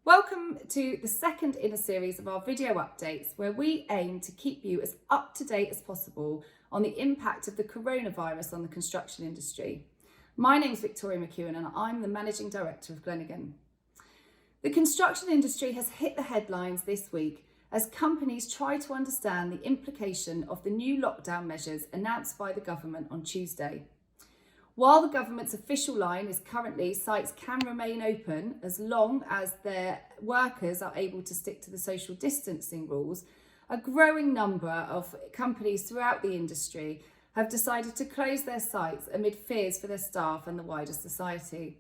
Welcome to the second in a series of our video updates where we aim to keep you as up to date as possible on the impact of the coronavirus on the construction industry. My name is Victoria McEwen and I'm the Managing Director of Glenigan. The construction industry has hit the headlines this week as companies try to understand the implication of the new lockdown measures announced by the government on Tuesday. While the government's official line is currently sites can remain open as long as their workers are able to stick to the social distancing rules, a growing number of companies throughout the industry have decided to close their sites amid fears for their staff and the wider society.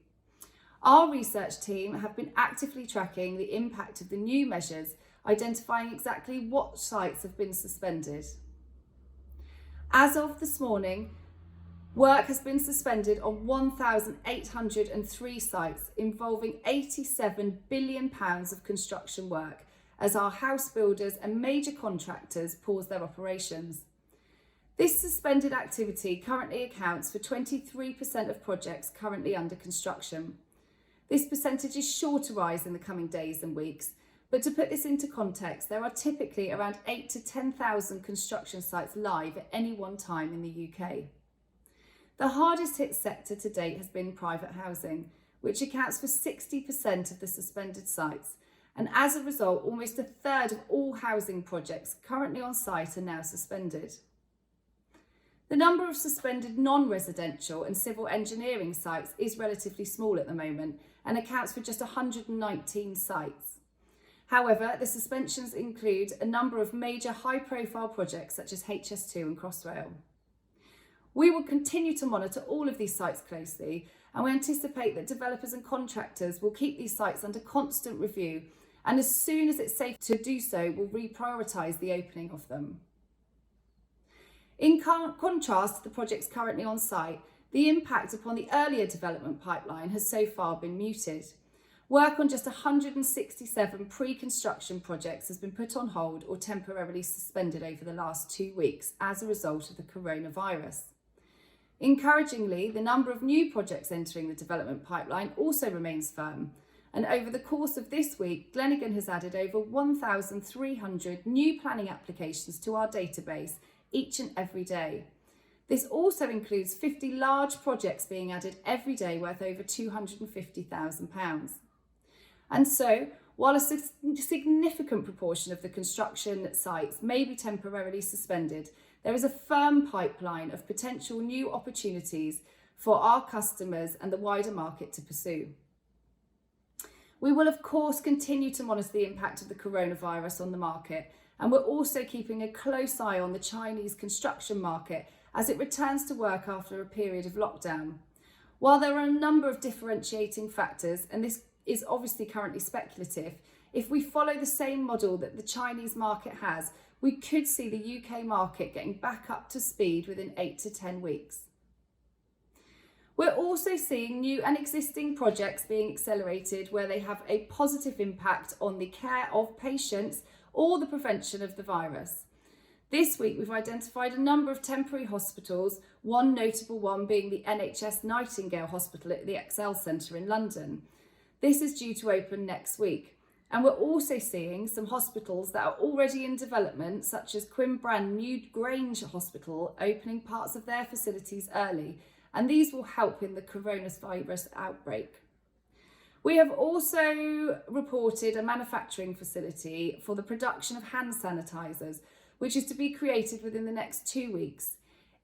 Our research team have been actively tracking the impact of the new measures, identifying exactly what sites have been suspended. As of this morning, work has been suspended on 1,803 sites involving £87 billion of construction work as our house builders and major contractors pause their operations. This suspended activity currently accounts for 23% of projects currently under construction. This percentage is sure to rise in the coming days and weeks, but to put this into context, there are typically around 8,000 to 10,000 construction sites live at any one time in the UK. The hardest hit sector to date has been private housing, which accounts for 60% of the suspended sites, and as a result, almost a third of all housing projects currently on site are now suspended. The number of suspended non-residential and civil engineering sites is relatively small at the moment and accounts for just 119 sites. However, the suspensions include a number of major high-profile projects such as HS2 and Crossrail. We will continue to monitor all of these sites closely, and we anticipate that developers and contractors will keep these sites under constant review, and as soon as it's safe to do so, will reprioritise the opening of them. In contrast to the projects currently on site, the impact upon the earlier development pipeline has so far been muted. Work on just 167 pre-construction projects has been put on hold or temporarily suspended over the last 2 weeks as a result of the coronavirus. Encouragingly, the number of new projects entering the development pipeline also remains firm, and over the course of this week, Glenigan has added over 1,300 new planning applications to our database each and every day. This also includes 50 large projects being added every day worth over £250,000. And so, while a significant proportion of the construction sites may be temporarily suspended, there is a firm pipeline of potential new opportunities for our customers and the wider market to pursue. We will, of course, continue to monitor the impact of the coronavirus on the market, and we're also keeping a close eye on the Chinese construction market as it returns to work after a period of lockdown. While there are a number of differentiating factors, and this is obviously currently speculative, if we follow the same model that the Chinese market has, we could see the UK market getting back up to speed within 8 to 10 weeks. We're also seeing new and existing projects being accelerated where they have a positive impact on the care of patients or the prevention of the virus. This week, we've identified a number of temporary hospitals, one notable one being the NHS Nightingale Hospital at the ExCeL Centre in London. This is due to open next week. And we're also seeing some hospitals that are already in development, such as Quimbrand New Grange Hospital, opening parts of their facilities early, and these will help in the coronavirus outbreak. We have also reported a manufacturing facility for the production of hand sanitisers, which is to be created within the next 2 weeks.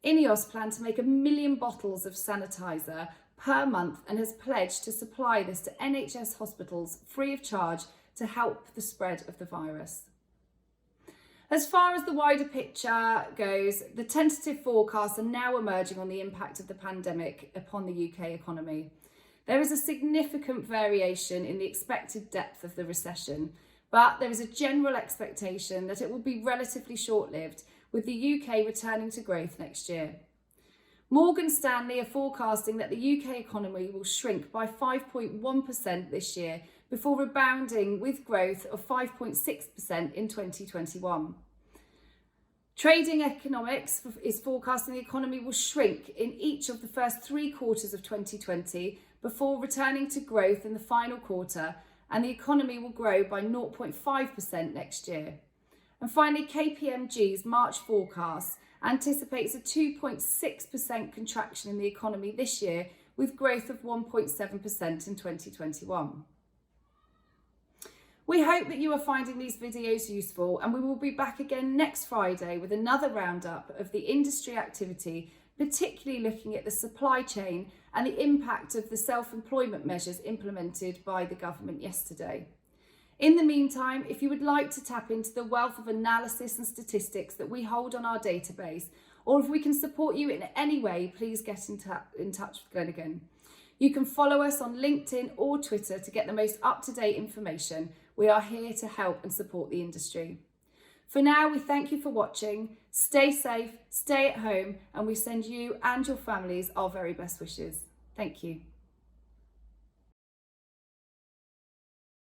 INEOS plan to make 1 million bottles of sanitiser per month and has pledged to supply this to NHS hospitals free of charge to help the spread of the virus. As far as the wider picture goes, the tentative forecasts are now emerging on the impact of the pandemic upon the UK economy. There is a significant variation in the expected depth of the recession, but there is a general expectation that it will be relatively short-lived, with the UK returning to growth next year. Morgan Stanley are forecasting that the UK economy will shrink by 5.1% this year before rebounding with growth of 5.6% in 2021. Trading Economics is forecasting the economy will shrink in each of the first 3 quarters of 2020 before returning to growth in the final quarter, and the economy will grow by 0.5% next year. And finally, KPMG's March forecast anticipates a 2.6% contraction in the economy this year, with growth of 1.7% in 2021. We hope that you are finding these videos useful, and we will be back again next Friday with another roundup of the industry activity, particularly looking at the supply chain and the impact of the self-employment measures implemented by the government yesterday. In the meantime, if you would like to tap into the wealth of analysis and statistics that we hold on our database, or if we can support you in any way, please get in touch with Glenigan. You can follow us on LinkedIn or Twitter to get the most up-to-date information. We are here to help and support the industry. For now, we thank you for watching. Stay safe, stay at home, and we send you and your families our very best wishes. Thank you.